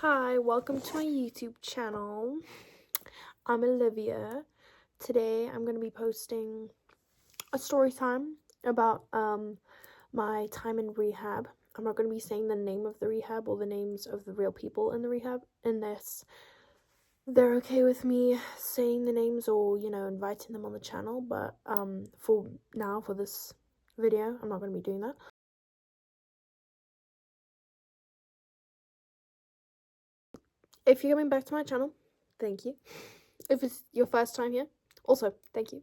Hi, welcome to my YouTube channel. I'm Olivia. Today I'm going to be posting a story time about my time in rehab. I'm not going to be saying the name of the rehab or the names of the real people in the rehab unless they're okay with me saying the names or, inviting them on the channel, but for this video, I'm not going to be doing that. If you're coming back to my channel, thank you. If it's your first time here, also thank you.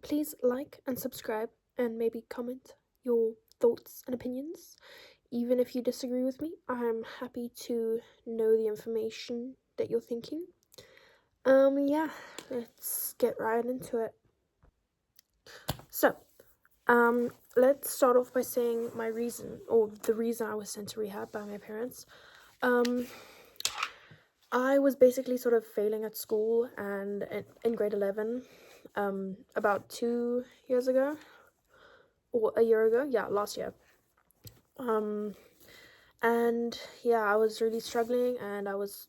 Please like and subscribe and maybe comment your thoughts and opinions. Even if you disagree with me, I'm happy to know the information that you're thinking. Yeah, let's get right into it. So, let's start off by saying my reason, or the reason I was sent to rehab by my parents. I was basically sort of failing at school, and in grade 11, about 2 years ago, or a year ago, yeah, last year. And yeah, I was really struggling, and I was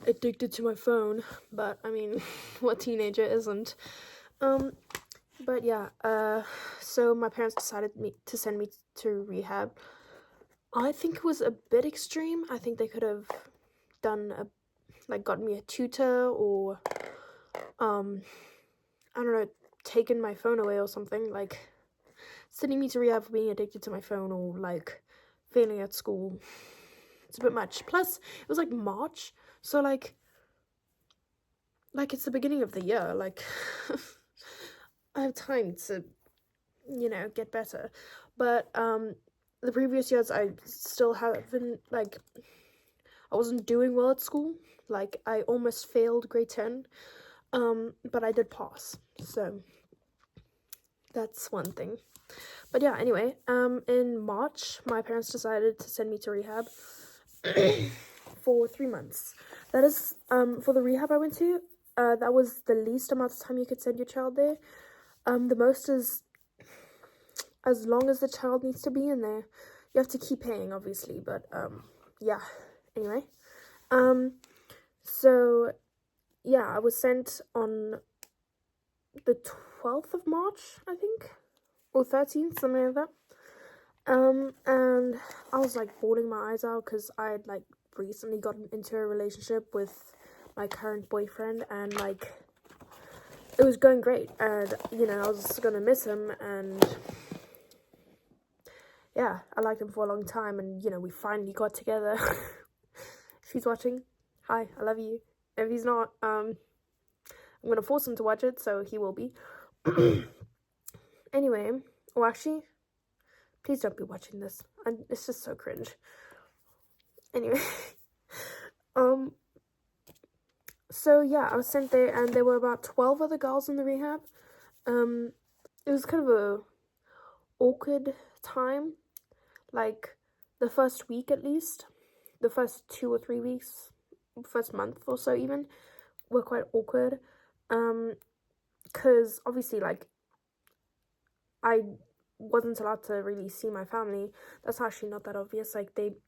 addicted to my phone, but I mean, what teenager isn't? But yeah, so my parents decided to send me to rehab. I think it was a bit extreme. I think they could have gotten me a tutor, or I don't know, taken my phone away or something, like sending me to rehab for being addicted to my phone or like failing at school. It's a bit much. Plus, it was like March, so like it's the beginning of the year. Like, I have time to, get better. But the previous years, I still haven't, like, I wasn't doing well at school. Like, I almost failed grade 10, but I did pass. So that's one thing. But yeah, anyway, in March, my parents decided to send me to rehab for 3 months. That is, for the rehab I went to, that was the least amount of time you could send your child there. The most is as long as the child needs to be in there. You have to keep paying, obviously, but, yeah, anyway. So, yeah, I was sent on the 12th of March, I think, or 13th, something like that. And I was, like, bawling my eyes out, because I had, like, recently gotten into a relationship with my current boyfriend, and, like, it was going great, and, I was gonna miss him, and, yeah, I liked him for a long time, and, we finally got together. If he's watching, hi, I love you. If he's not, I'm gonna force him to watch it, so he will be. Anyway, or actually, please don't be watching this. It's just so cringe. Anyway, so yeah, I was sent there, and there were about 12 other girls in the rehab. It was kind of a awkward time, like the first week at least, the first 2 or 3 weeks, first month or so even, were quite awkward, because obviously, like, I wasn't allowed to really see my family. That's actually not that obvious. Like, they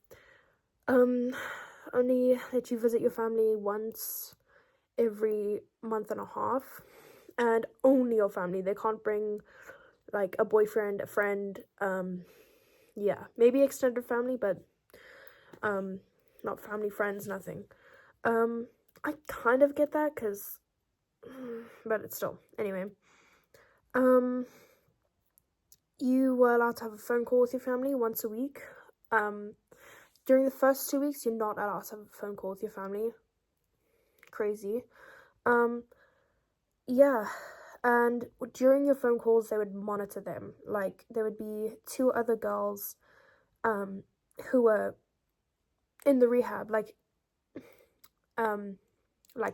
only let you visit your family once every month and a half, and only your family. They can't bring, like, a boyfriend, a friend, yeah, maybe extended family, but not family, friends, nothing. I kind of get that, because but it's still, anyway, you were allowed to have a phone call with your family once a week. During the first 2 weeks, you're not allowed to have a phone call with your family. Crazy. Yeah, and during your phone calls, they would monitor them. Like, there would be 2 other girls, who were in the rehab, like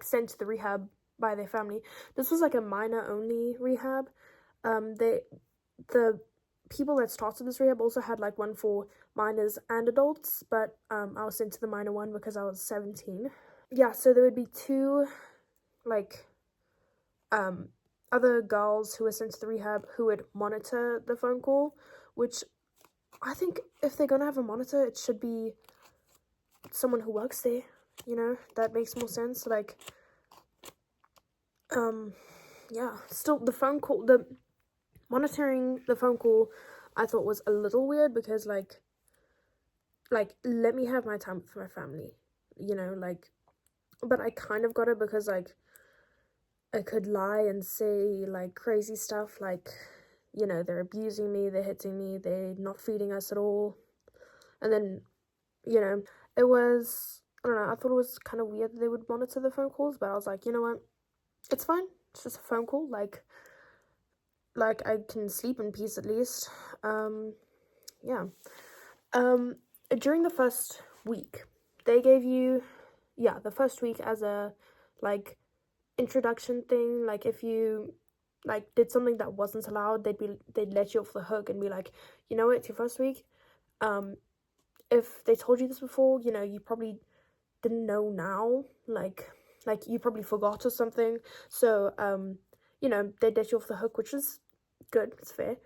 sent to the rehab by their family. This was like a minor-only rehab. The people that started this rehab also had, like, one for minors and adults, but I was sent to the minor one because I was 17. Yeah, so there would be 2, like, other girls who were sent to the rehab who would monitor the phone call, which I think if they're gonna have a monitor, it should be someone who works there, you know, that makes more sense. Like, yeah, still the phone call, the monitoring the phone call, I thought was a little weird because, like, let me have my time with my family, you know, like, but I kind of got it because, like, I could lie and say, like, crazy stuff, like, you know, they're abusing me, they're hitting me, they're not feeding us at all, and then, you know, it was, I don't know, I thought it was kind of weird that they would monitor the phone calls, but I was like, you know what, it's fine, it's just a phone call, like, I can sleep in peace at least, yeah, during the first week, they gave you, the first week as a, like, introduction thing, like, if you, like, did something that wasn't allowed, they'd let you off the hook and be like, you know what, it's your first week, if they told you this before, you know, you probably didn't know now, like you probably forgot or something, so, you know, they'd let you off the hook, which is good, it's fair.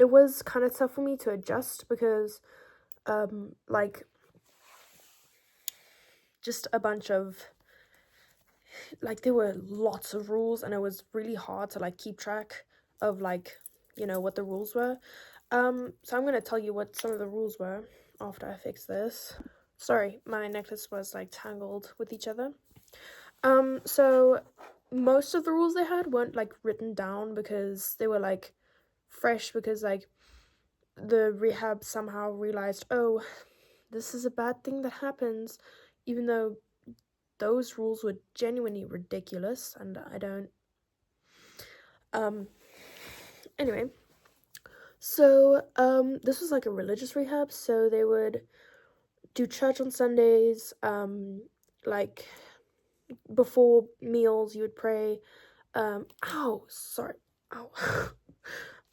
It was kind of tough for me to adjust because, like, just a bunch of, like, there were lots of rules, and it was really hard to, like, keep track of, like, you know, what the rules were. So I'm gonna tell you what some of the rules were after I fix this. Sorry, my necklace was, like, tangled with each other. So most of the rules they had weren't, like, written down because they were, like, fresh, because, like, the rehab somehow realized, oh, this is a bad thing that happens, even though those rules were genuinely ridiculous, and I don't, anyway, so, this was, like, a religious rehab, so they would do church on Sundays, like, before meals, you would pray, ow, sorry, ow,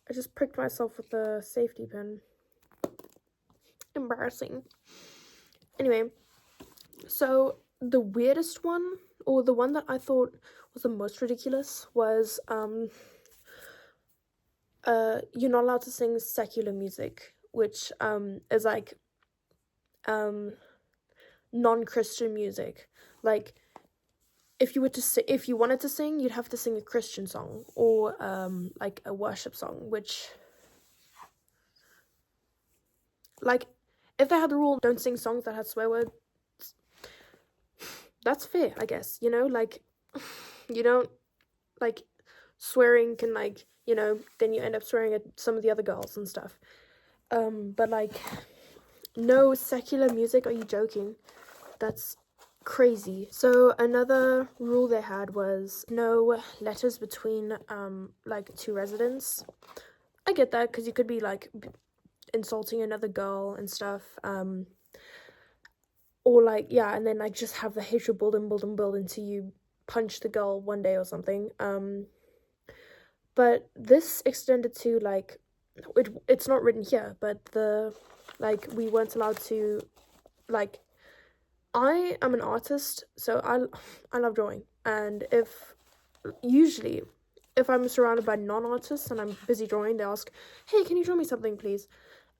I just pricked myself with a safety pin, embarrassing. Anyway, so the weirdest one, or the one that I thought was the most ridiculous, was, you're not allowed to sing secular music, which, is, like, non-Christian music. Like, if you wanted to sing, you'd have to sing a Christian song, or, like, a worship song, which, like, if they had the rule, don't sing songs that had swear words, that's fair, I guess, you know, like, you don't, like, swearing can, like, you know, then you end up swearing at some of the other girls and stuff, but, like, no secular music, are you joking? That's crazy. So another rule they had was no letters between, like, two residents. I get that, because you could be, like, insulting another girl and stuff, or, like, yeah, and then, like, just have the hatred build and build and build until you punch the girl one day or something, but this extended to, like, it's not written here, but like, we weren't allowed to, like, I am an artist, so I love drawing, and usually, if I'm surrounded by non-artists and I'm busy drawing, they ask, hey, can you draw me something, please?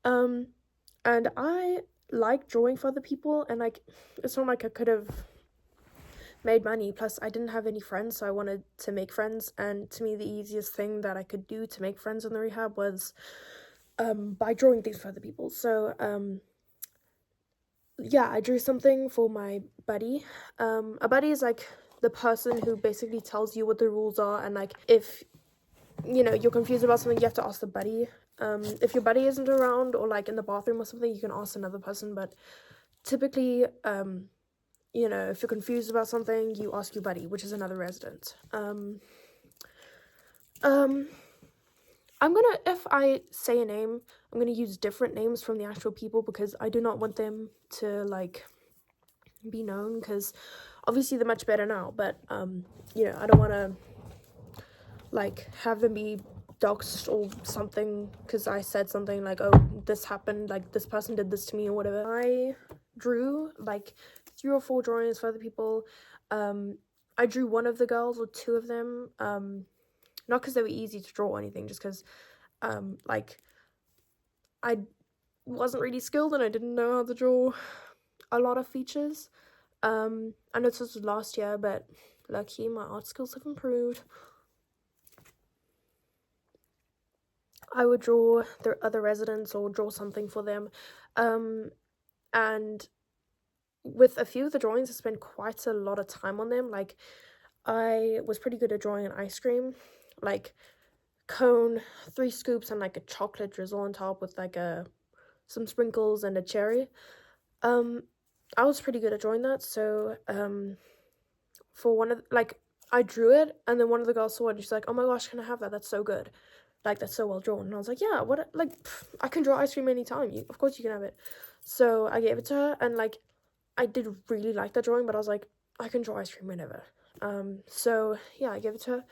And I like drawing for other people, and, like, it's not like I could have made money, plus I didn't have any friends, so I wanted to make friends, and to me, the easiest thing that I could do to make friends in the rehab was, by drawing things for other people, so, yeah, I drew something for my buddy. A buddy is, like, the person who basically tells you what the rules are, and, like, if, you know, you're confused about something, you have to ask the buddy. If your buddy isn't around, or, like, in the bathroom or something, you can ask another person, but typically, you know, if you're confused about something, you ask your buddy, which is another resident. I'm gonna, if I say a name, I'm gonna use different names from the actual people, because I do not want them to, like, be known, because obviously they're much better now, but, you know, I don't want to, like, have them be doxed or something, because I said something like, oh, this happened, like, this person did this to me, or whatever. I drew, like, 3 or 4 drawings for other people. I drew one of the girls, or 2 of them, not because they were easy to draw or anything, just because, like, I wasn't really skilled and I didn't know how to draw a lot of features. I know this was last year, but lucky my art skills have improved. I would draw their other residents or draw something for them. And with a few of the drawings, I spent quite a lot of time on them. Like, I was pretty good at drawing an ice cream, like cone, 3 scoops, and like a chocolate drizzle on top with like some sprinkles and a cherry. I was pretty good at drawing that, so for one of like I drew it, and then one of the girls saw it and she's like, "Oh my gosh, can I have that? That's so good. Like, that's so well drawn." And I was like, "Yeah, what, like, I can draw ice cream anytime. Of course you can have it." So I gave it to her, and like I did really like that drawing, but I was like, I can draw ice cream whenever. So yeah, I gave it to her.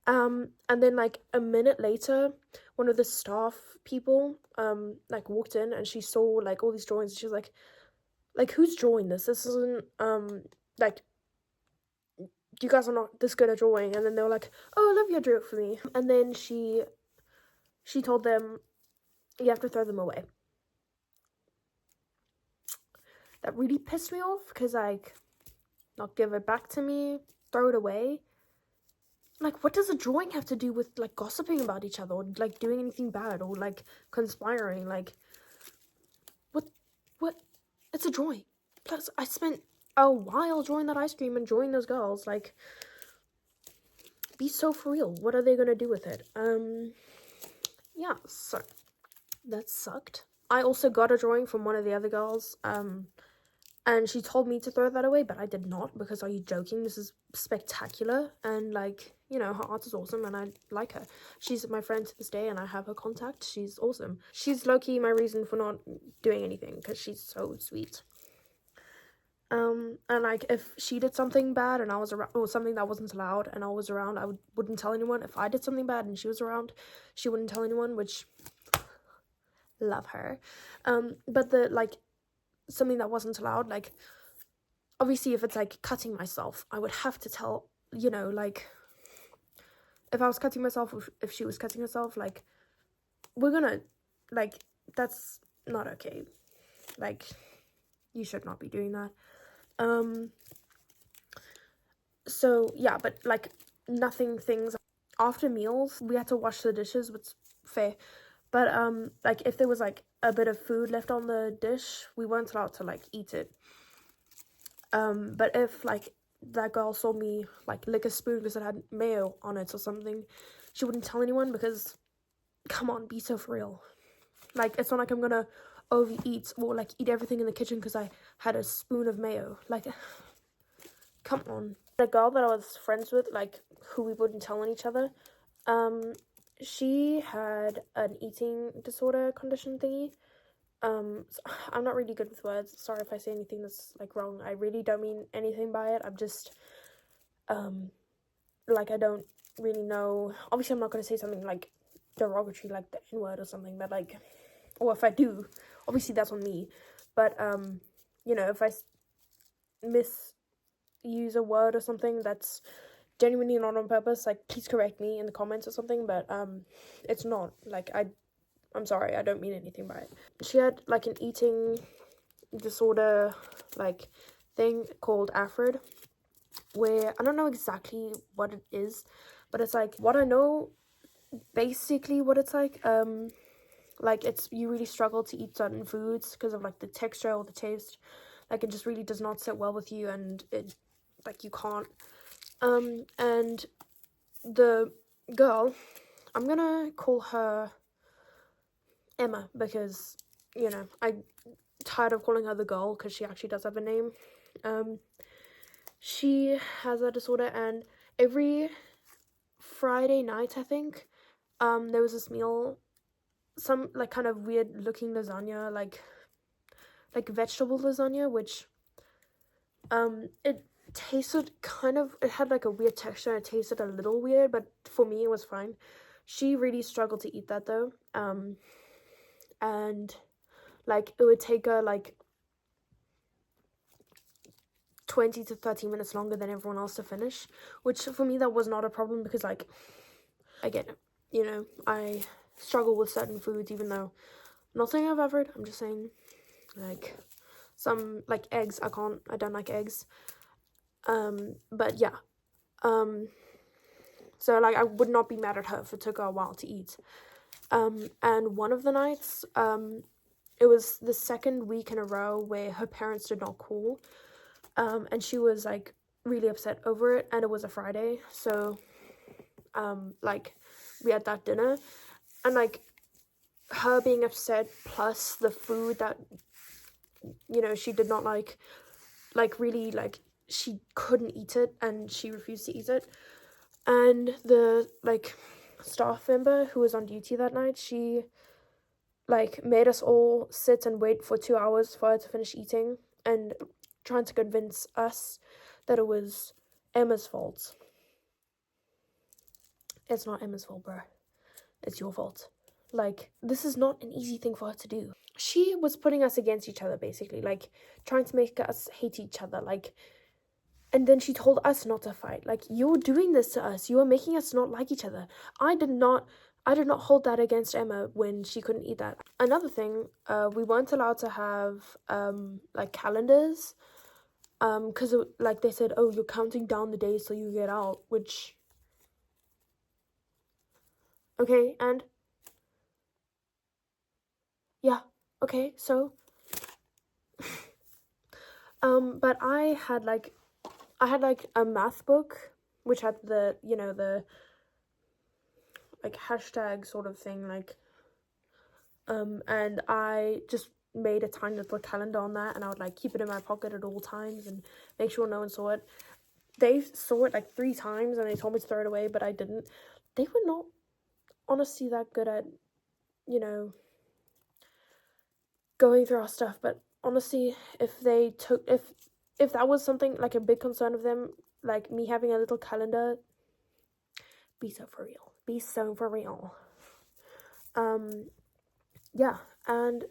And then like a minute later, one of the staff people like walked in and she saw like all these drawings and she was like, who's drawing this? This isn't like, you guys are not this good at drawing. And then they were like, "Oh, Olivia drew it for me." And then she told them, "You have to throw them away." That really pissed me off, because like, not give it back to me, throw it away. Like, what does a drawing have to do with like gossiping about each other or like doing anything bad or like conspiring? Like, what it's a drawing. Plus I spent a while drawing that ice cream and drawing those girls. Like, be so for real. What are they gonna do with it? Yeah, so that sucked. I also got a drawing from one of the other girls, and she told me to throw that away, but I did not, because are you joking? This is spectacular, and like, you know, her art is awesome and I like her. She's my friend to this day and I have her contact. She's awesome. She's low-key my reason for not doing anything, because she's so sweet. And like, if she did something bad and I was around, or something that wasn't allowed and I was around, I wouldn't tell anyone. If I did something bad and she was around, she wouldn't tell anyone, which, love her. But the like, something that wasn't allowed, like, obviously if it's like cutting myself, I would have to tell, you know, like, if I was cutting myself, if she was cutting herself, like, we're gonna, like, that's not okay. Like, you should not be doing that. So yeah, but like, nothing things after meals, we had to wash the dishes, which is fair. But like, if there was like a bit of food left on the dish, we weren't allowed to like eat it. But if like that girl saw me like lick a spoon because it had mayo on it or something, she wouldn't tell anyone, because come on, be so for real. Like, it's not like I'm gonna overeat or like eat everything in the kitchen because I had a spoon of mayo. Like, come on. The girl that I was friends with, like, who we wouldn't tell on each other, she had an eating disorder condition thingy. So I'm not really good with words. Sorry if I say anything that's like wrong. I really don't mean anything by it. I'm just, like, I don't really know. Obviously, I'm not gonna say something like derogatory, like the N-word or something, but like, or if I do, obviously that's on me. But you know, if I misuse a word or something that's genuinely not on purpose, like, please correct me in the comments or something. But it's not like, I'm sorry, I don't mean anything by it. She had like an eating disorder like thing called AFRID, where I don't know exactly what it is, but it's like, what I know, basically what it's like it's, you really struggle to eat certain foods because of like the texture or the taste. Like, it just really does not sit well with you, and it, like, you can't. And the girl, I'm gonna call her Emma, because, you know, I'm tired of calling her the girl, because she actually does have a name. She has a disorder, and every Friday night, I think, there was this meal, some like kind of weird looking lasagna, like vegetable lasagna, which it tasted kind of, it had like a weird texture, it tasted a little weird, but for me it was fine. She really struggled to eat that though. And like, it would take her like 20 to 30 minutes longer than everyone else to finish, which for me that was not a problem, because like, I get it, you know, I struggle with certain foods, even though not saying I've ever, I'm just saying, like, some, like, eggs, I don't like eggs, but yeah, so, like, I would not be mad at her if it took her a while to eat, and one of the nights, it was the second week in a row where her parents did not call, and she was, like, really upset over it, and it was a Friday, so, like, we had that dinner, and, like, her being upset plus the food that, you know, she did not like, really, like, she couldn't eat it, and she refused to eat it, and the, like, staff member who was on duty that night, she, like, made us all sit and wait for 2 hours for her to finish eating, and trying to convince us that it was Emma's fault. It's not Emma's fault, bro. It's your fault. Like, this is not an easy thing for her to do. She was putting us against each other, basically, like, trying to make us hate each other, like, and then she told us not to fight. Like, you're doing this to us. You are making us not like each other. I did not hold that against Emma when she couldn't eat that. Another thing, we weren't allowed to have, like, calendars, because, like, they said, oh, you're counting down the days till you get out, which, okay, and, yeah, okay, so, but I had, like, a math book, which had the, you know, the, like, hashtag sort of thing, like, and I just made a tiny little calendar on that, and I would, like, keep it in my pocket at all times, and make sure no one saw it. They saw it, like, 3 times, and they told me to throw it away, but I didn't. They were not, honestly, that good at, you know, going through our stuff, but honestly, if that was something, like, a big concern of them, like, me having a little calendar, be so for real. Yeah, and,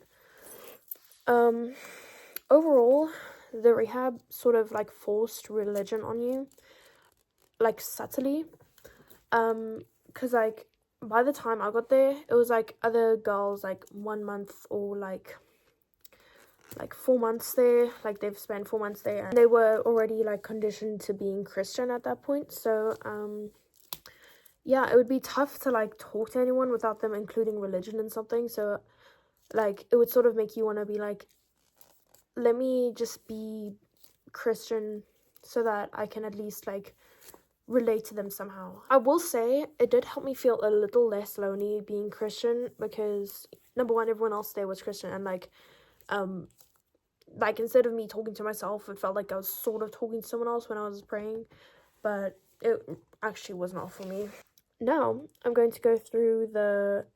overall, the rehab sort of, like, forced religion on you, like, subtly, because, like, by the time I got there, it was, like, other girls, like, 1 month or, like 4 months there, like, they've spent 4 months there, and they were already, like, conditioned to being Christian at that point, so, yeah, it would be tough to, like, talk to anyone without them including religion in something, so, like, it would sort of make you want to be like, let me just be Christian so that I can at least, like, relate to them somehow. I will say, it did help me feel a little less lonely being Christian, because, number one, everyone else there was Christian, and, like, instead of me talking to myself, it felt like I was sort of talking to someone else when I was praying, but it actually was not for me. Now, I'm going to go through the,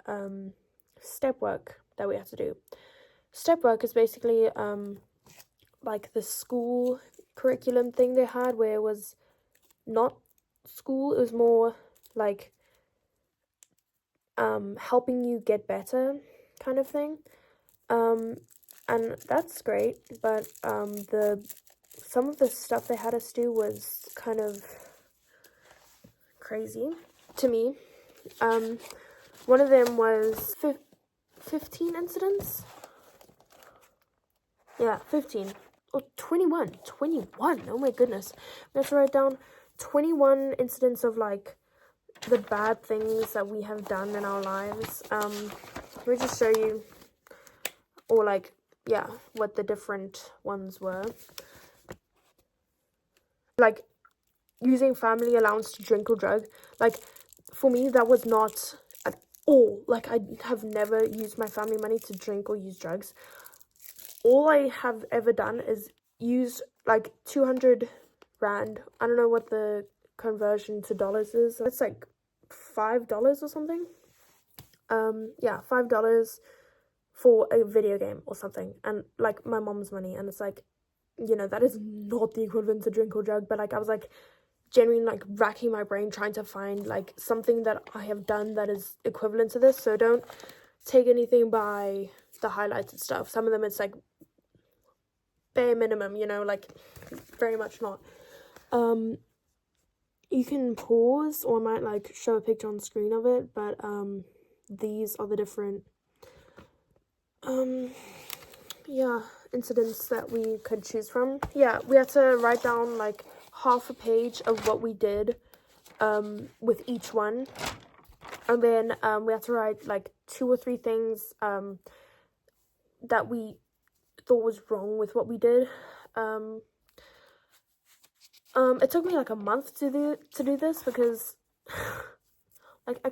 step work that we have to do. Step work is basically, like, the school curriculum thing they had, where it was not school, it was more, like, helping you get better kind of thing, and that's great, but, some of the stuff they had us do was kind of crazy to me. One of them was 15 incidents? Yeah, 15. Oh, 21. 21. Oh my goodness. We have to write down 21 incidents of, like, the bad things that we have done in our lives. Let me just show you, or, like, yeah, what the different ones were. Like, using family allowance to drink or drug. Like, for me, that was not at all. Like, I have never used my family money to drink or use drugs. All I have ever done is used, like, 200 rand. I don't know what the conversion to dollars is. It's like $5 or something. Yeah, $5 for a video game or something, and, like, my mom's money, and it's like, you know, that is not the equivalent to drink or drug, but, like, I was, like, genuinely, like, racking my brain trying to find, like, something that I have done that is equivalent to this, so don't take anything by the highlighted stuff. Some of them, it's, like, bare minimum, you know, like, very much not. You can pause, or I might, like, show a picture on the screen of it, but, these are the different, yeah, incidents that we could choose from. Yeah, we had to write down like half a page of what we did with each one, and then we had to write like 2 or 3 things that we thought was wrong with what we did. It took me like a month to do this because like I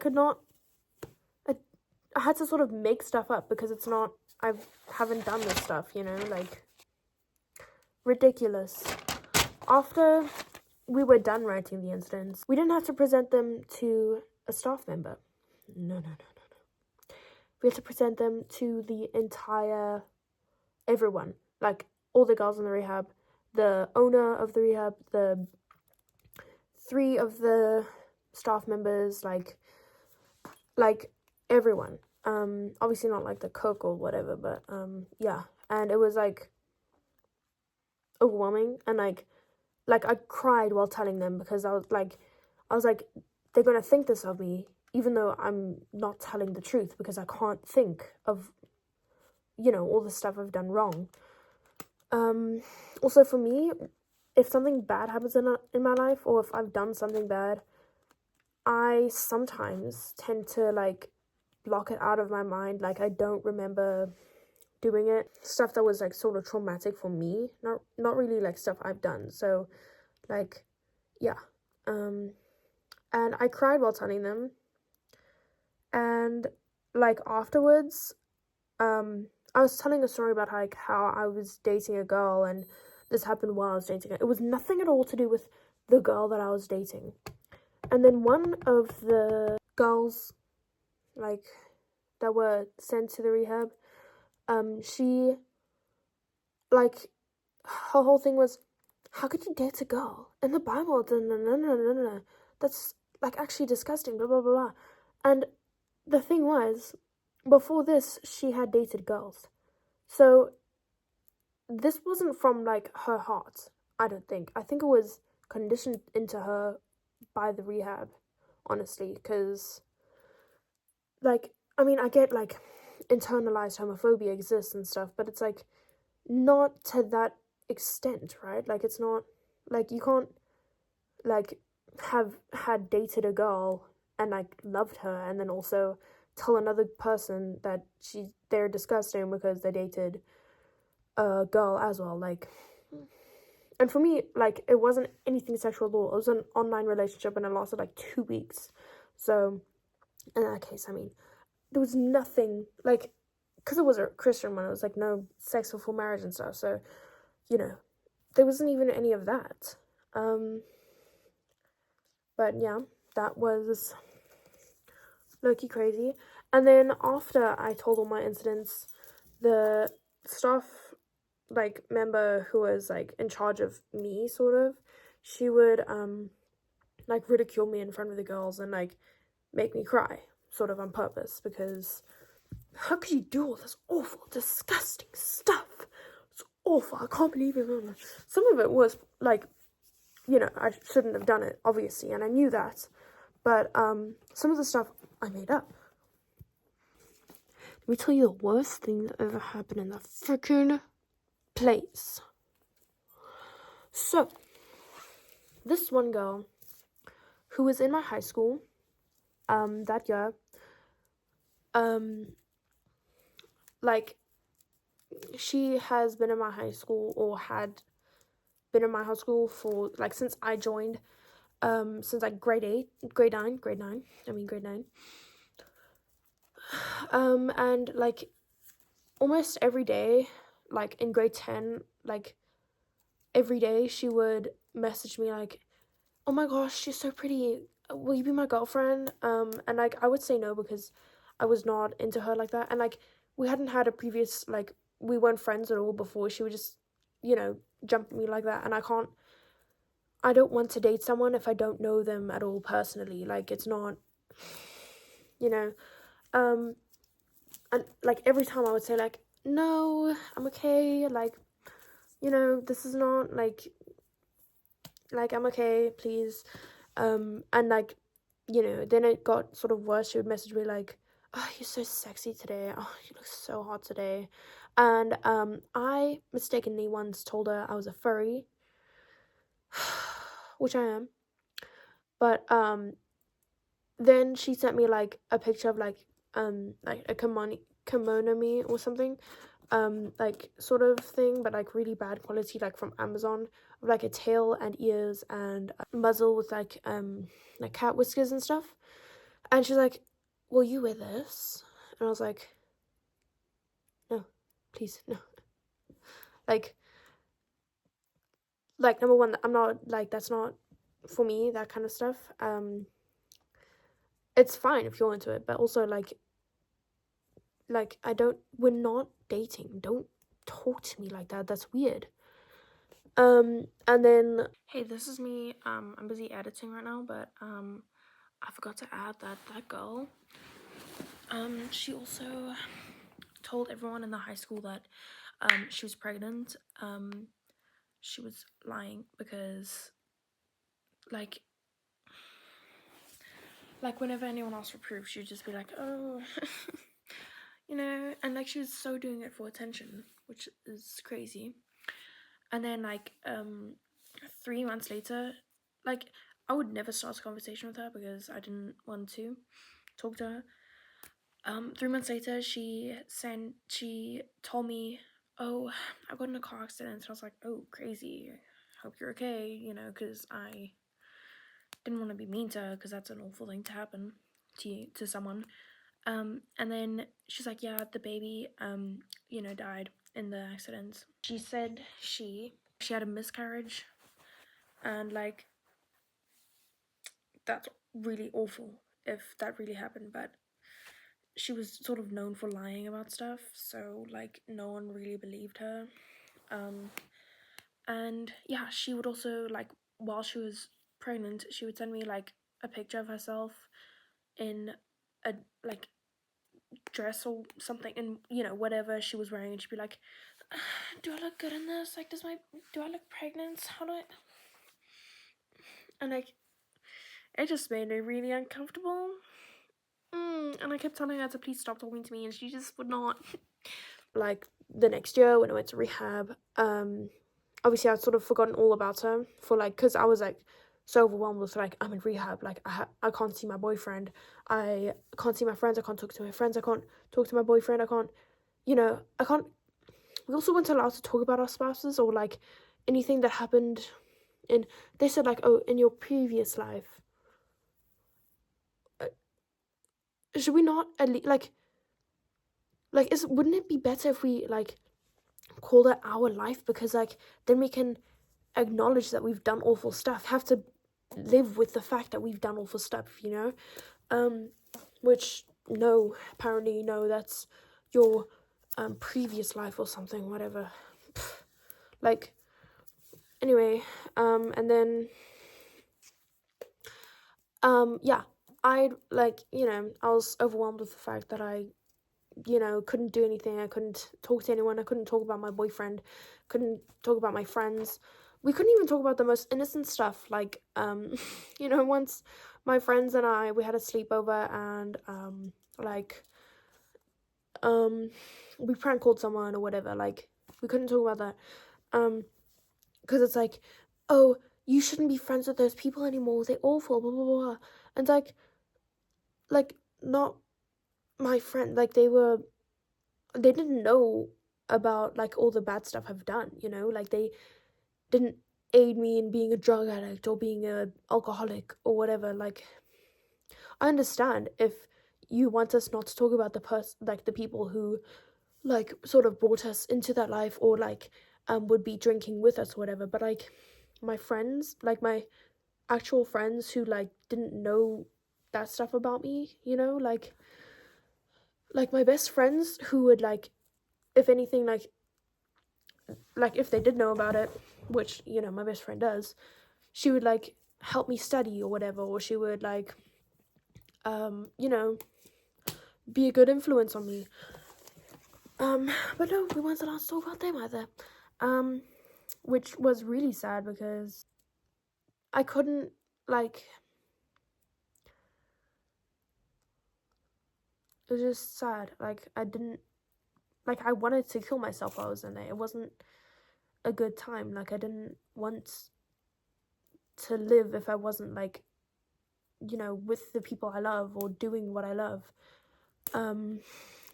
had to sort of make stuff up because it's not, I haven't done this stuff, you know, like, ridiculous. After we were done writing the incidents, we didn't have to present them to a staff member. No. We had to present them to the entire, everyone, like, all the girls in the rehab, the owner of the rehab, the 3 of the staff members, like everyone. Obviously not like the cook or whatever, but yeah. And it was like overwhelming, and like I cried while telling them because I was like they're gonna think this of me, even though I'm not telling the truth because I can't think of, you know, all the stuff I've done wrong. Also for me, if something bad happens in my life, or if I've done something bad, I sometimes tend to like block it out of my mind. Like, I don't remember doing it. Stuff that was like sort of traumatic for me, not really like stuff I've done. So like, yeah. And I cried while telling them, and like afterwards, I was telling a story about like how I was dating a girl, and this happened while I was dating her. It was nothing at all to do with the girl that I was dating. And then one of the girls, like, that were sent to the rehab, she, like, her whole thing was, how could you date a girl? In the Bible, no. That's, like, actually disgusting, blah, blah, blah, blah. And the thing was, before this, she had dated girls. So, this wasn't from, like, her heart, I don't think. I think it was conditioned into her by the rehab, honestly, because, like, I mean, I get, like, internalized homophobia exists and stuff, but it's, like, not to that extent, right? Like, it's not, like, you can't, like, have had dated a girl and, like, loved her and then also tell another person that they're disgusting because they dated a girl as well, like. And for me, like, it wasn't anything sexual at all. It was an online relationship, and it lasted, like, 2 weeks. So, in that case, I mean, there was nothing, like, because it was a Christian one, it was, like, no sex before marriage and stuff. So, you know, there wasn't even any of that. But, yeah, that was low-key crazy. And then after I told all my incidents, the staff, like, member who was, like, in charge of me, sort of, she would, like, ridicule me in front of the girls and, like, make me cry, sort of on purpose, because how could you do all this awful, disgusting stuff? It's awful, I can't believe it. Some of it was, like, you know, I shouldn't have done it, obviously, and I knew that, but, some of the stuff I made up. Let me tell you the worst thing that ever happened in the freaking place. So, this one girl who was in my high school, that year, like, she has been in my high school, or had been in my high school for, like, since I joined, since, like, grade 9. And, like, almost every day, like, in grade 10, like, every day she would message me, like, oh my gosh, she's so pretty, will you be my girlfriend? And, like, I would say no because I was not into her like that, and, like, we hadn't had a previous, like, we weren't friends at all before. She would just, you know, jump at me like that, and I don't want to date someone if I don't know them at all personally. Like, it's not, you know, and, like, every time I would say, like, no, I'm okay, like, you know, this is not, like, I'm okay, please, and, like, you know, then it got sort of worse. She would message me, like, oh, you're so sexy today. Oh, you look so hot today. And I mistakenly once told her I was a furry, which I am. But then she sent me like a picture of like a kimono me or something, like sort of thing, but like really bad quality, like from Amazon, of like a tail and ears and a muzzle with like cat whiskers and stuff. And she's like, "Will you wear this?" And I was like, "No, please, no." Like, number one, I'm not like, that's not for me, that kind of stuff. It's fine if you're into it, but also like I don't. We're not dating. Don't talk to me like that. That's weird. And then hey, this is me. I'm busy editing right now, but I forgot to add that that girl. She also told everyone in the high school that she was pregnant. She was lying because like whenever anyone asked for proof, she'd just be like, oh, you know, and like she was so doing it for attention, which is crazy. And then 3 months later, like I would never start a conversation with her because I didn't want to talk to her. 3 months later, she told me, "Oh, I got in a car accident." And I was like, "Oh, crazy. Hope you're okay," you know, because I didn't want to be mean to her because that's an awful thing to happen to someone. And then she's like, "Yeah, the baby, you know, died in the accident." She said she had a miscarriage, and like that's really awful if that really happened, but she was sort of known for lying about stuff, so like no one really believed her. And yeah, she would also like, while she was pregnant, she would send me like a picture of herself in a like dress or something, and you know, whatever she was wearing, and she'd be like, do I look good in this? Like, do I look pregnant? How do I? And like, it just made me really uncomfortable. And I kept telling her to please stop talking to me, and she just would not. Like the next year when I went to rehab, obviously I'd sort of forgotten all about her for like, because I was like so overwhelmed with like, I'm in rehab, like I can't see my boyfriend, I can't see my friends, I can't talk to my friends, I can't talk to my boyfriend, I can't, you know, I can't. We also weren't allowed to talk about our spouses or like anything that happened in. They said like, oh, in your previous life. Should we not at least wouldn't it be better if we like called it our life, because like then we can acknowledge that we've done awful stuff, have to live with the fact that we've done awful stuff, you know? Which no, apparently no, that's your previous life or something, whatever. Pfft. Like, anyway, and then yeah, I like, you know, I was overwhelmed with the fact that I, you know, couldn't do anything. I couldn't talk to anyone. I couldn't talk about my boyfriend. Couldn't talk about my friends. We couldn't even talk about the most innocent stuff. Like, you know, once my friends and we had a sleepover, and like, we prank called someone or whatever. Like, we couldn't talk about that. Because it's like, oh, you shouldn't be friends with those people anymore. They're awful. Blah blah blah. And it's like not my friend. Like they didn't know about like all the bad stuff I've done, you know, like they didn't aid me in being a drug addict or being a alcoholic or whatever. Like, I understand if you want us not to talk about the people who like sort of brought us into that life, or like would be drinking with us or whatever, but like my friends, like my actual friends who like didn't know that stuff about me, you know, like my best friends who would like, if anything, like if they did know about it, which, you know, my best friend does, she would like help me study or whatever, or she would like you know, be a good influence on me. But no, we weren't allowed to talk about them either. Which was really sad because I couldn't like it was just sad. Like, I wanted to kill myself while I was in there. It wasn't a good time. Like, I didn't want to live if I wasn't, like, you know, with the people I love or doing what I love.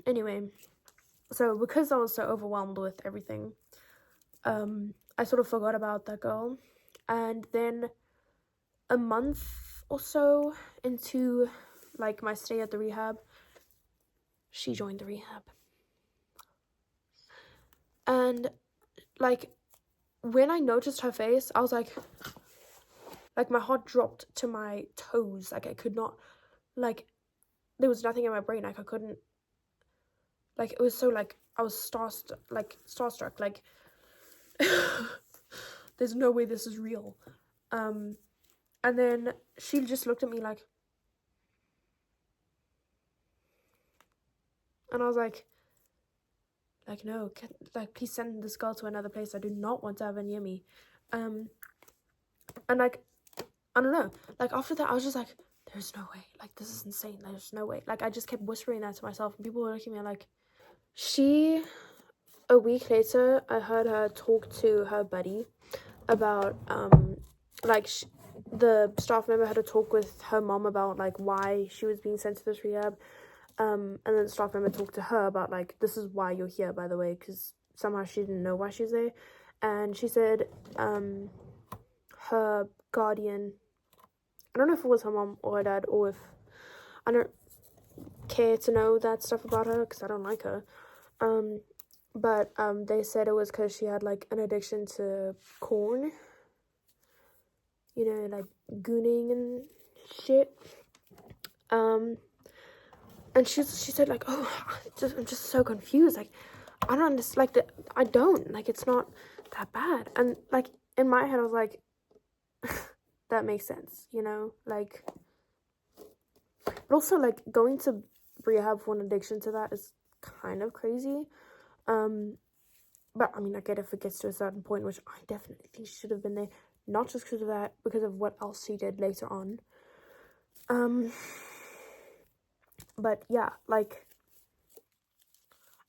Anyway, so because I was so overwhelmed with everything, I sort of forgot about that girl. And then a month or so into, like, my stay at the rehab, she joined the rehab. And, like, when I noticed her face, I was like, my heart dropped to my toes. Like, I could not, like, there was nothing in my brain. Like, I couldn't, like, it was so, like, I was starstruck. Like, there's no way this is real. And then she just looked at me like, and I was like, no, please send this girl to another place. I do not want to have her near me. And, like, I don't know. Like, after that, I was just like, there's no way. Like, this is insane. There's no way. Like, I just kept whispering that to myself, and people were looking at me like, a week later, I heard her talk to her buddy about, like, the staff member had a talk with her mom about, like, why she was being sent to this rehab. And then the staff member talked to her about, like, this is why you're here, by the way, because somehow she didn't know why she was there. And she said, her guardian, I don't know if it was her mom or her dad, or if, I don't care to know that stuff about her, because I don't like her. But they said it was because she had, like, an addiction to corn. You know, like, gooning and shit. And she said, like, oh, I'm just so confused. Like, I don't understand. Like, I don't. Like, it's not that bad. And, like, in my head, I was like, that makes sense, you know? Like, but also, like, going to rehab for an addiction to that is kind of crazy. But, I mean, I get if it gets to a certain point, which I definitely think she should have been there. Not just because of that, because of what else she did later on. But, yeah, like,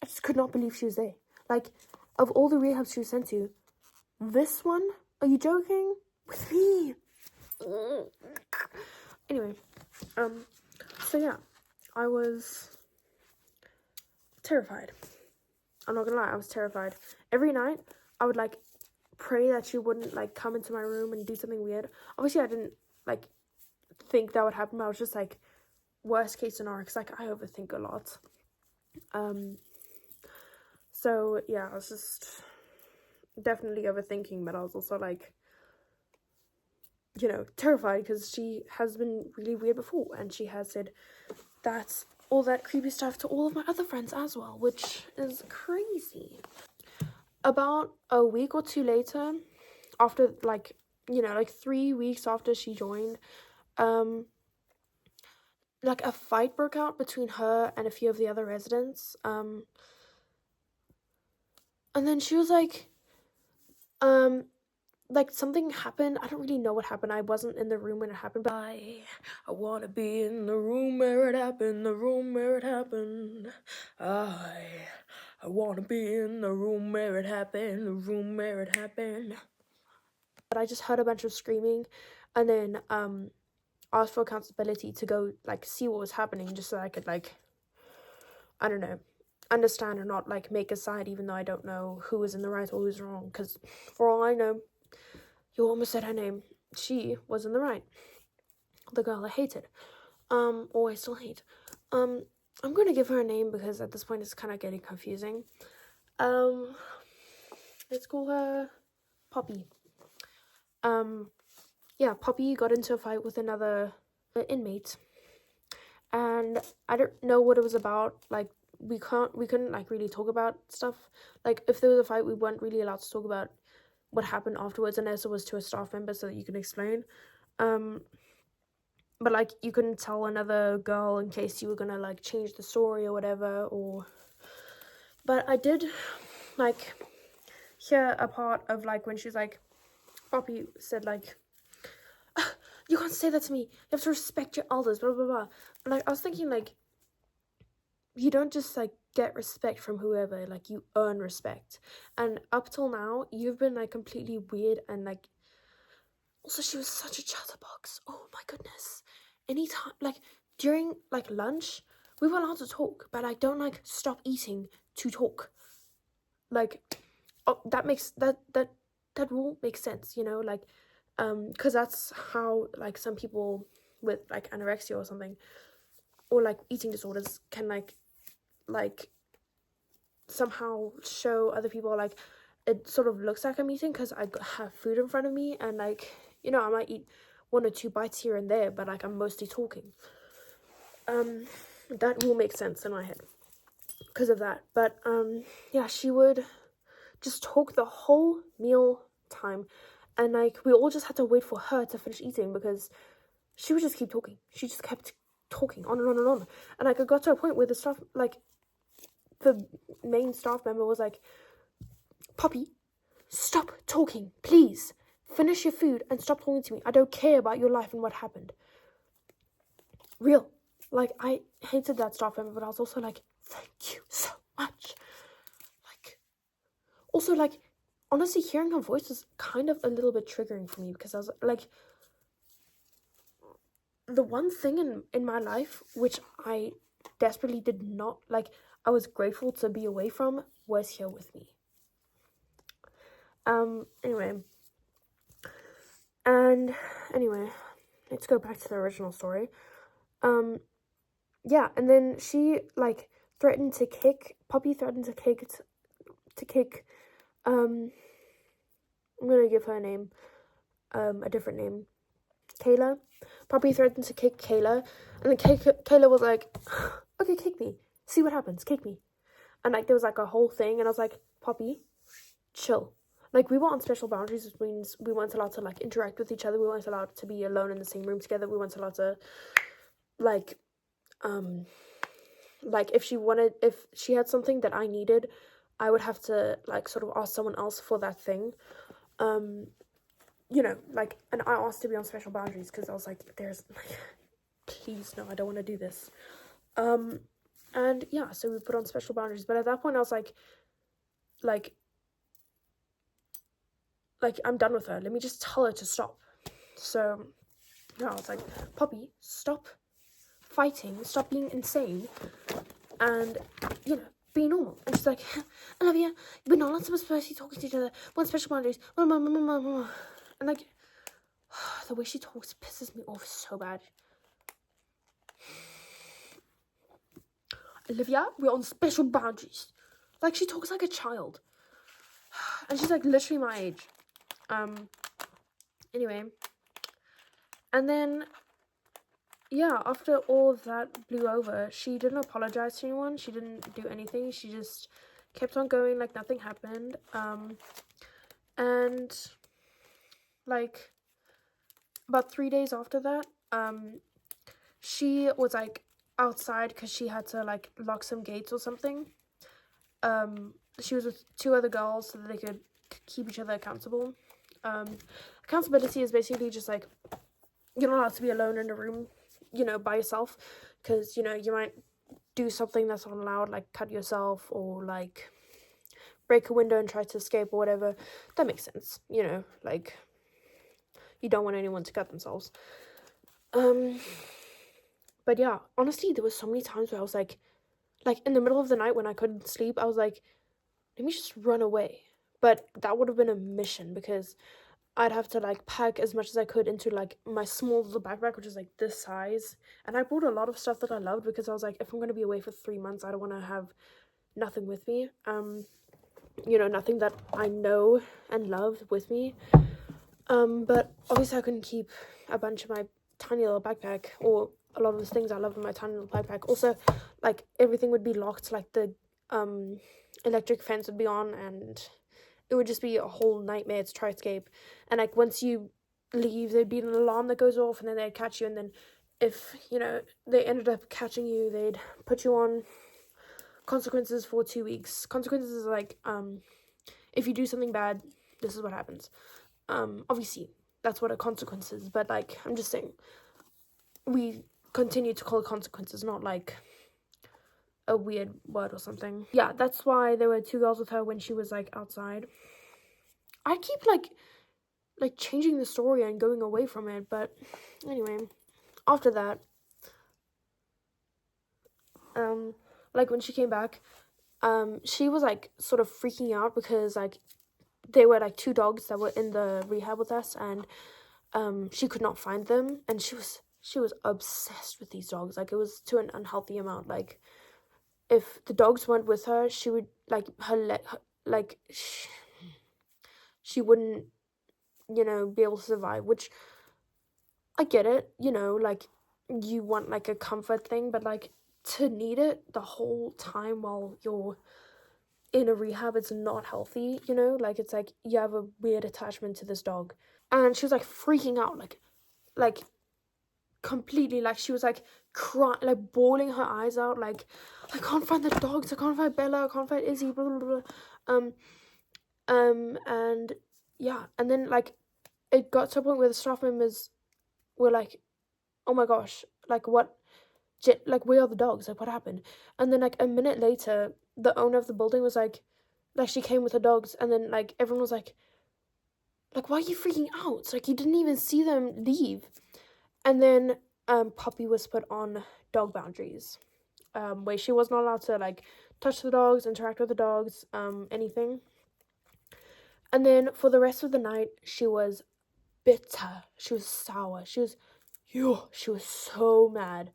I just could not believe she was there. Like, of all the rehabs she was sent to, this one? Are you joking? With me? Anyway, so yeah, I was terrified. I'm not gonna lie, I was terrified. Every night, I would, like, pray that she wouldn't, like, come into my room and do something weird. Obviously, I didn't, like, think that would happen, but I was just, like, worst case scenario, because, like, I overthink a lot. So, yeah, I was just definitely overthinking, but I was also, like, you know, terrified, because she has been really weird before, and she has said that's all that creepy stuff to all of my other friends as well, which is crazy. About a week or two later, after, like, you know, like 3 weeks after she joined, like, a fight broke out between her and a few of the other residents. And then she was like, something happened. I don't really know what happened. I wasn't in the room when it happened, but I wanna be in the room where it happened, the room where it happened. I wanna be in the room where it happened, the room where it happened. But I just heard a bunch of screaming, and then asked for accountability to go, like, see what was happening, just so I could, like, I don't know, understand or not, like, make a side, even though I don't know who was in the right or who's wrong, because for all I know, you almost said her name, she was in the right, the girl I hated, or I still hate. I'm gonna give her a name, because at this point it's kind of getting confusing. Let's call her Poppy. Yeah, Poppy got into a fight with another inmate, and I don't know what it was about. Like, we couldn't, like, really talk about stuff. Like, if there was a fight, we weren't really allowed to talk about what happened afterwards, unless it was to a staff member so that you can explain. But, like, you couldn't tell another girl in case you were gonna, like, change the story or whatever, or... But I did, like, hear a part of, like, when she's, like, Poppy said, like, you can't say that to me, you have to respect your elders, blah, blah, blah. And, like, I was thinking, like, you don't just like get respect from whoever, like you earn respect. And up till now, you've been like completely weird and like also she was such a chatterbox. Oh my goodness. Anytime like during like lunch, we were allowed to talk, but like don't like stop eating to talk. Like oh that makes that rule makes sense, you know, like because that's how like some people with like anorexia or something or like eating disorders can like somehow show other people like it sort of looks like I'm eating because I have food in front of me and like, you know, I might eat 1 or 2 bites here and there, but like I'm mostly talking. That will make sense in my head because of that. But yeah, she would just talk the whole meal time, and like we all just had to wait for her to finish eating because she would just keep talking. She just kept talking on and on and on, and like it got to a point where the staff, like the main staff member was like, Poppy, stop talking, please. Finish your food and stop talking to me. I don't care about your life and what happened. Real. Like, I hated that staff member, but I was also like, thank you so much. Like, also, like, honestly, hearing her voice was kind of a little bit triggering for me because I was like, the one thing in my life which I desperately did not, like, I was grateful to be away from was here with me. Anyway, let's go back to the original story. Yeah, and then she like threatened to kick. Poppy threatened to kick. I'm gonna give her a name, a different name, Kayla. Poppy threatened to kick Kayla, and then Kayla was like, "Okay, kick me. See what happens. Kick me." And like there was like a whole thing, and I was like, "Poppy, chill." Like we were on special boundaries, which means we weren't allowed to like interact with each other. We weren't allowed to be alone in the same room together. We weren't allowed to like if she had something that I needed, I would have to like sort of ask someone else for that thing. You know, like, and I asked to be on special boundaries because I was like, there's like, please no, I don't want to do this. And yeah, so we put on special boundaries, but at that point I was like I'm done with her. Let me just tell her to stop. So yeah, I was like, Poppy, stop fighting, stop being insane, and you know, be normal. And she's like, Olivia, we're not supposed to be talking to each other. One special boundaries. And like, the way she talks pisses me off so bad. Olivia, we're on special boundaries. Like, she talks like a child. And she's like literally my age. Anyway. And then, yeah, after all of that blew over, she didn't apologize to anyone. She didn't do anything. She just kept on going like nothing happened. And like about 3 days after that, she was like outside because she had to like lock some gates or something. She was with 2 other girls so that they could keep each other accountable. Accountability is basically just like you're not allowed to be alone in a room, you know, by yourself, because, you know, you might do something that's not allowed, like cut yourself or like break a window and try to escape or whatever. That makes sense, you know, like you don't want anyone to cut themselves. But yeah, honestly, there was so many times where I was like in the middle of the night when I couldn't sleep, I was like, let me just run away. But that would have been a mission because I'd have to like pack as much as I could into like my small little backpack, which is like this size. And I brought a lot of stuff that I loved because I was like, if I'm gonna be away for 3 months, I don't want to have nothing with me. You know, nothing that I know and love with me. But obviously I couldn't keep a bunch of my tiny little backpack or a lot of the things I love in my tiny little backpack. Also, like everything would be locked, like the electric fence would be on, and it would just be a whole nightmare to try to escape. And like once you leave, there'd be an alarm that goes off, and then they'd catch you. And then if, you know, they ended up catching you, they'd put you on consequences for 2 weeks. Consequences is like if you do something bad, this is what happens. Obviously that's what a consequence is, but like I'm just saying we continue to call it consequences, not like a weird word or something. Yeah, that's why there were 2 girls with her when she was like outside. I keep like changing the story and going away from it, but anyway, after that, like when she came back, she was like sort of freaking out because like there were like 2 dogs that were in the rehab with us, and she could not find them, and she was obsessed with these dogs. Like, it was to an unhealthy amount. Like, if the dogs weren't with her, she would like she wouldn't, be able to survive, which I get it, like you want like a comfort thing, but like to need it the whole time while you're in a rehab, it's not healthy, like it's like you have a weird attachment to this dog. And she was like freaking out, like completely, like she was like crying, like bawling her eyes out, like I can't find the dogs, I can't find Bella, I can't find Izzy, blah blah blah. And yeah, and then like it got to a point where the staff members were like, oh my gosh, like what, like where are the dogs, like what happened? And then like a minute later, the owner of the building was like she came with her dogs, and then like everyone was like why are you freaking out, like you didn't even see them leave. And then Poppy was put on dog boundaries, where she was not allowed to like touch the dogs, interact with the dogs, anything. And then for the rest of the night, she was bitter, she was sour, she was so mad,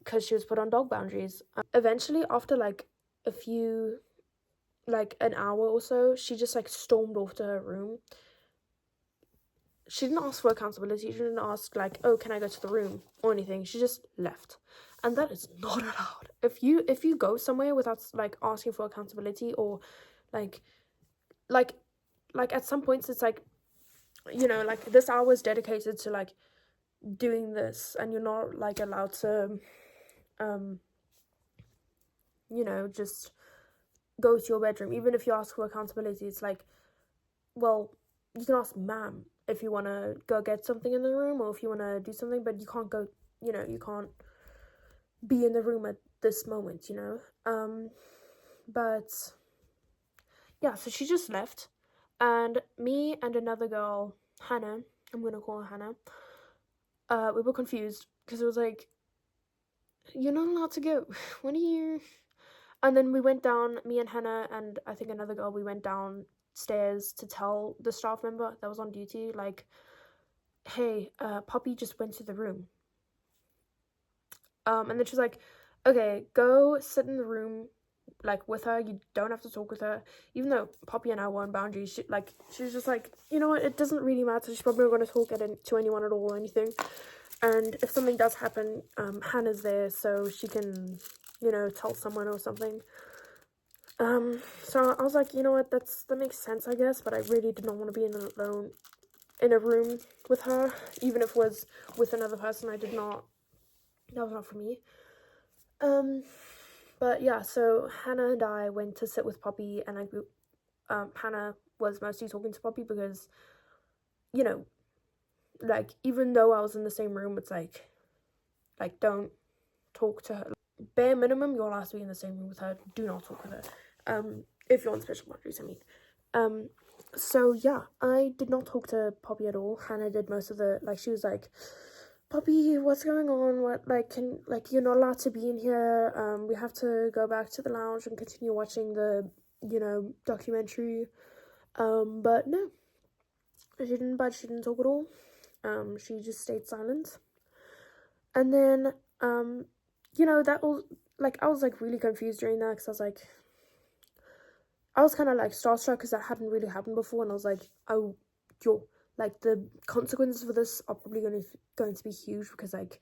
because she was put on dog boundaries. Eventually, after like a few, like an hour or so, she just like stormed off to her room. She didn't ask for accountability. She didn't ask like, oh, can I go to the room or anything. She just left, and that is not allowed. If you go somewhere without like asking for accountability, or like at some points it's like, like this hour is dedicated to like doing this, and you're not like allowed to just go to your bedroom. Even if you ask for accountability, it's like, well, you can ask ma'am if you want to go get something in the room, or if you want to do something, but you can't go, you can't be in the room at this moment, but yeah, so she just left, and me and another girl, Hannah, I'm gonna call her Hannah, we were confused because it was like, you're not allowed to go. What are you? And then we went down, me and Hannah and I think another girl, we went downstairs to tell the staff member that was on duty, like, hey, Poppy just went to the room. And then she's like, okay, go sit in the room, like, with her. You don't have to talk with her. Even though Poppy and I were on boundaries, she was just like, you know what, it doesn't really matter. She's probably not going to talk to anyone at all or anything. And if something does happen, Hannah's there, so she can, tell someone or something. So I was like, you know what, that makes sense, I guess, but I really did not want to be alone in a room with her, even if it was with another person. That was not for me. But yeah, so Hannah and I went to sit with Poppy, and Hannah was mostly talking to Poppy because, like, even though I was in the same room, it's like don't talk to her. Bare minimum, you're allowed to be in the same room with her. Do not talk with her. If you're on special boundaries, I mean. So yeah, I did not talk to Poppy at all. Hannah did most of the, like, she was like, Poppy, what's going on? What, you're not allowed to be in here. We have to go back to the lounge and continue watching the, documentary. But no, she didn't budge, she didn't talk at all. She just stayed silent. And then, that was, I was, really confused during that, because I was kind of, starstruck, because that hadn't really happened before, and I was like, oh, the consequences for this are probably going to be huge, because, that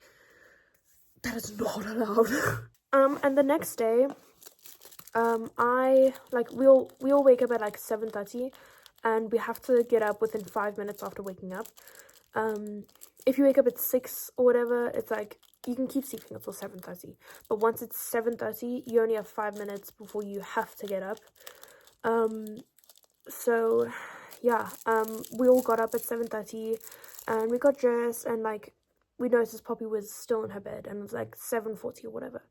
is not allowed. And the next day, we all wake up at, 7:30, and we have to get up within 5 minutes after waking up. If you wake up at 6 or whatever, it's you can keep sleeping until 7:30, but once it's 7:30, you only have 5 minutes before you have to get up. So yeah, we all got up at 7:30, and we got dressed, and we noticed Poppy was still in her bed, and it was like 7:40 or whatever.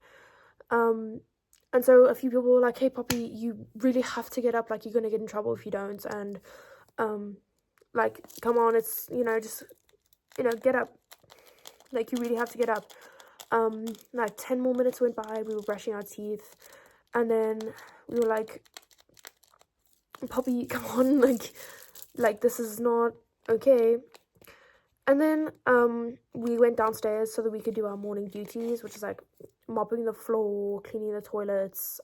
And so a few people were like, "Hey, Poppy, you really have to get up. Like, you're gonna get in trouble if you don't. And like, come on, it's just get up. Like, you really have to get up." Like 10 more minutes went by. We were brushing our teeth, and then we were like, "Poppy, come on, like this is not okay." And then we went downstairs so that we could do our morning duties, which is like mopping the floor, cleaning the toilets,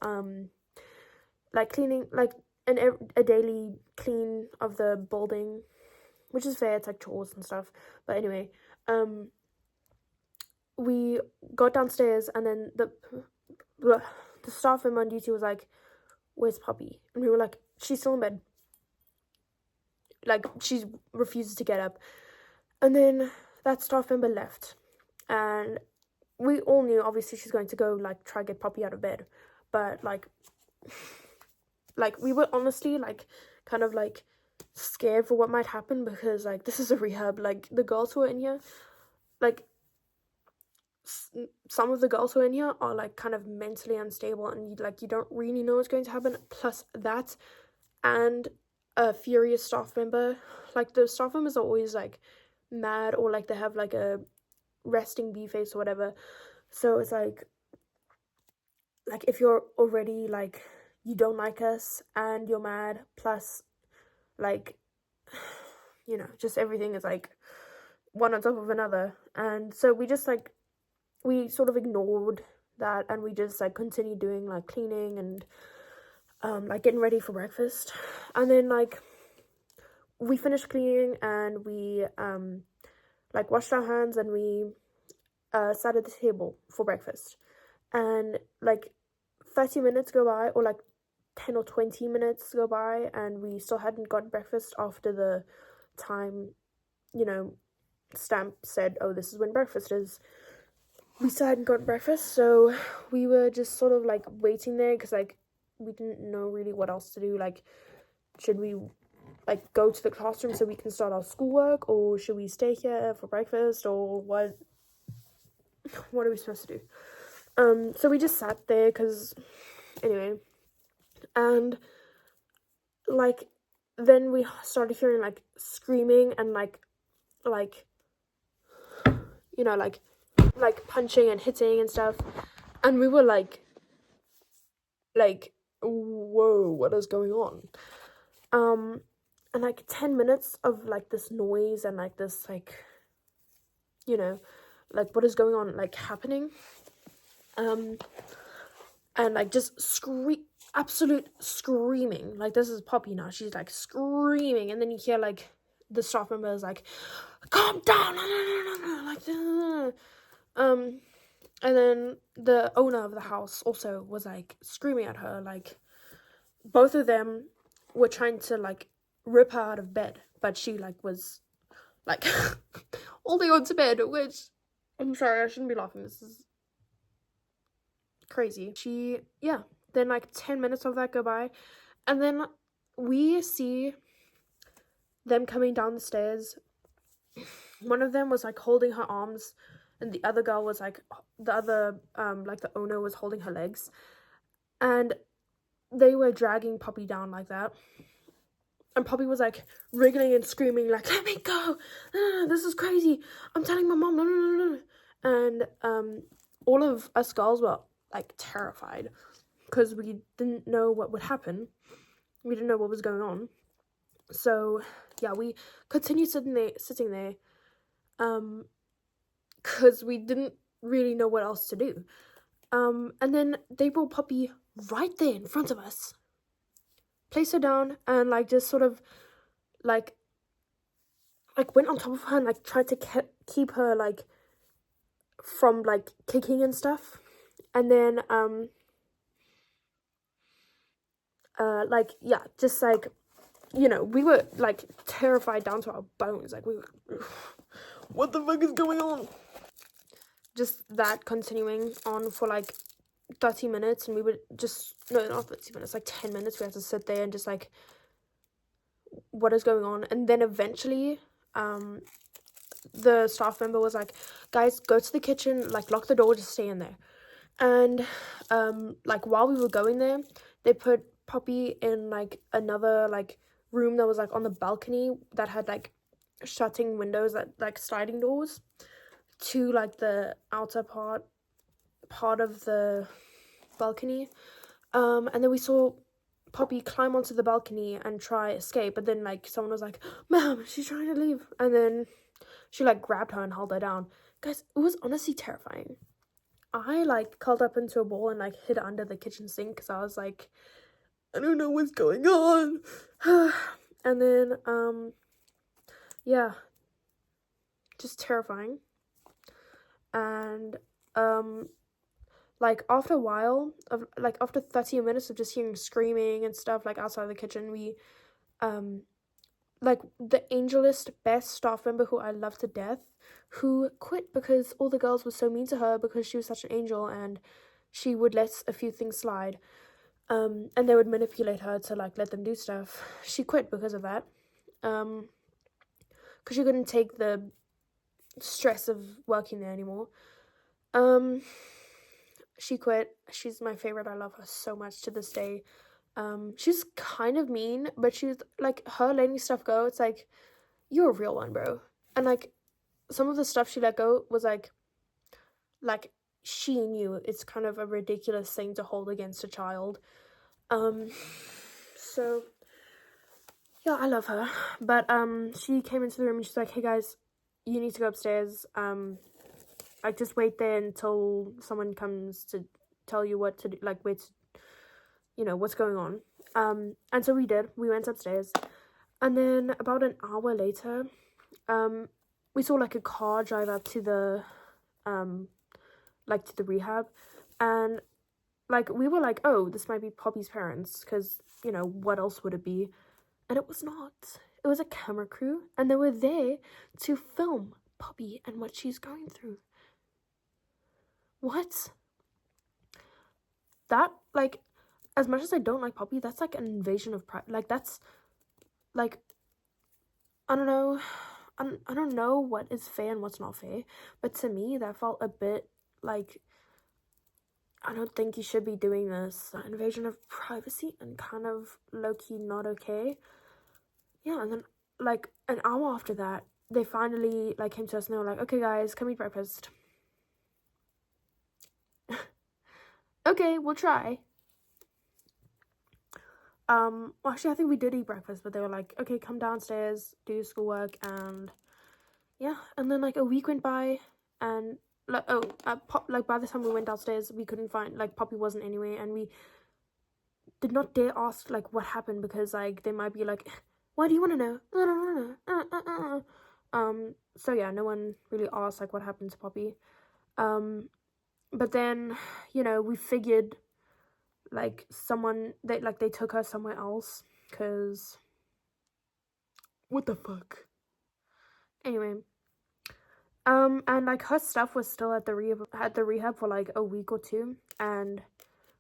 like cleaning like a daily clean of the building, which is fair. It's like chores and stuff. But anyway, we got downstairs, and then the staff member on duty was like, "Where's Poppy?" And we were like, "She's still in bed. Like, she refuses to get up." And then that staff member left, and we all knew obviously she's going to go like try get Poppy out of bed, but like we were honestly like kind of like scared for what might happen, because like this is a rehab. Like, the girls who are in here, like some of the girls who are in here are like kind of mentally unstable, and you don't really know what's going to happen. Plus that, and a furious staff member. Like, the staff members are always like mad, or like they have like a resting bee face or whatever. So it's like if you're already like you don't like us and you're mad, plus like just everything is like one on top of another. And so we just like we sort of ignored that, and we just like continued doing like cleaning and like getting ready for breakfast. And then like we finished cleaning, and we like washed our hands, and we sat at the table for breakfast. And like 30 minutes go by, or like 10 or 20 minutes go by, and we still hadn't got breakfast after the time stamp said, "Oh, this is when breakfast is." We still hadn't got breakfast, so we were just sort of like waiting there, because like we didn't know really what else to do. Like, should we like go to the classroom so we can start our schoolwork, or should we stay here for breakfast, or what are we supposed to do? So we just sat there, because anyway, and like then we started hearing like screaming and like punching and hitting and stuff, and we were like whoa, what is going on? And like 10 minutes of like this noise, and like this like like what is going on like happening, and like just absolute screaming. Like, this is Poppy now, she's like screaming, and then you hear like the staff member is like, "Calm down," like and then the owner of the house also was like screaming at her. Like, both of them were trying to like rip her out of bed, but she like was like holding on to bed, which, I'm sorry, I shouldn't be laughing, this is crazy. Then like 10 minutes of that go by, and then we see them coming down the stairs. One of them was like holding her arms, and the other girl was like the owner was holding her legs, and they were dragging Poppy down like that. And Poppy was like wriggling and screaming like, "Let me go, this is crazy, I'm telling my mom, no." And all of us girls were like terrified, because we didn't know what would happen. We didn't know what was going on. So yeah, we continued sitting there because we didn't really know what else to do. And then they brought Poppy right there in front of us, placed her down, and like just sort of like went on top of her and like tried to keep her like from like kicking and stuff. And then just like we were like terrified down to our bones. Like, we were, what the fuck is going on? Just that continuing on for like 30 minutes, and we would just, no, not 30 minutes, like 10 minutes, we had to sit there and just like, what is going on? And then eventually the staff member was like, guys, go to the kitchen, like lock the door, just stay in there. And like while we were going there, they put Poppy in like another like room that was like on the balcony that had like shutting windows, that like sliding doors to like the outer part of the balcony. And then we saw Poppy climb onto the balcony and try escape, but then like someone was like, ma'am, she's trying to leave, and then she like grabbed her and held her down. Guys, it was honestly terrifying. I like curled up into a ball and like hid under the kitchen sink because I was like, I don't know what's going on. And then yeah, just terrifying. And like after a while of like after 30 minutes of just hearing screaming and stuff like outside the kitchen, we like the angelist best staff member who I love to death, who quit because all the girls were so mean to her because she was such an angel and she would let a few things slide, and they would manipulate her to like let them do stuff. She quit because of that, because she couldn't take the stress of working there anymore. She quit. She's my favorite. I love her so much to this day. She's kind of mean, but she's like, her letting stuff go, it's like, you're a real one, bro. And like some of the stuff she let go was like she knew it's kind of a ridiculous thing to hold against a child. So yeah, I love her. But she came into the room and she's like, hey guys, you need to go upstairs. Like just wait there until someone comes to tell you what to do, like wait, you know, what's going on. And so we did. We went upstairs. And then about an hour later, we saw like a car drive up to the like to the rehab, and like we were like, oh, this might be Poppy's parents, because you know what else would it be? And it was not. It was a camera crew, and they were there to film Poppy and what she's going through. What? That, like, as much as I don't like Poppy, that's like an invasion of pride. Like, that's like, I don't know. I don't know what is fair and what's not fair, but to me that felt a bit like, I don't think you should be doing this. Invasion of privacy and kind of low-key not okay. Yeah, and then like an hour after that, they finally like came to us and they were like, okay guys, come eat breakfast. Okay, we'll try. Well, actually I think we did eat breakfast, but they were like, okay, come downstairs, do your schoolwork, and yeah. And then like a week went by, and like like by the time we went downstairs, we couldn't find, like, Poppy wasn't anywhere, and we did not dare ask like what happened, because like they might be like, why do you want to know? I don't know. So yeah, no one really asked like what happened to Poppy. But then, you know, we figured like they took her somewhere else, because what the fuck. Anyway, and like her stuff was still at the rehab for like a week or two, and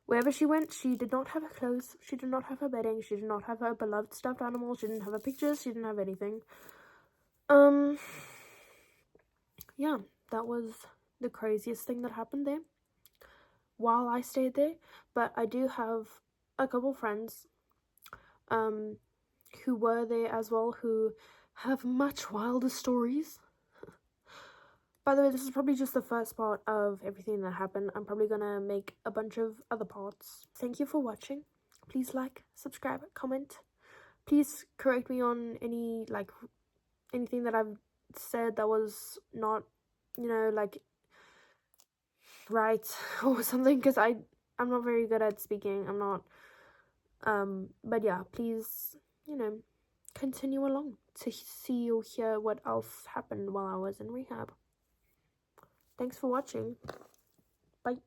wherever she went, she did not have her clothes, she did not have her bedding, she did not have her beloved stuffed animal, she didn't have her pictures, she didn't have anything. Yeah, that was the craziest thing that happened there while I stayed there. But I do have a couple friends who were there as well, who have much wilder stories. By the way, this is probably just the first part of everything that happened. I'm probably gonna make a bunch of other parts. Thank you for watching. Please like, subscribe, comment. Please correct me on any, like, anything that I've said that was not, you know, like, right or something, because I'm not very good at speaking. I'm not. But yeah, please, you know, continue along to see or hear what else happened while I was in rehab. Thanks for watching. Bye.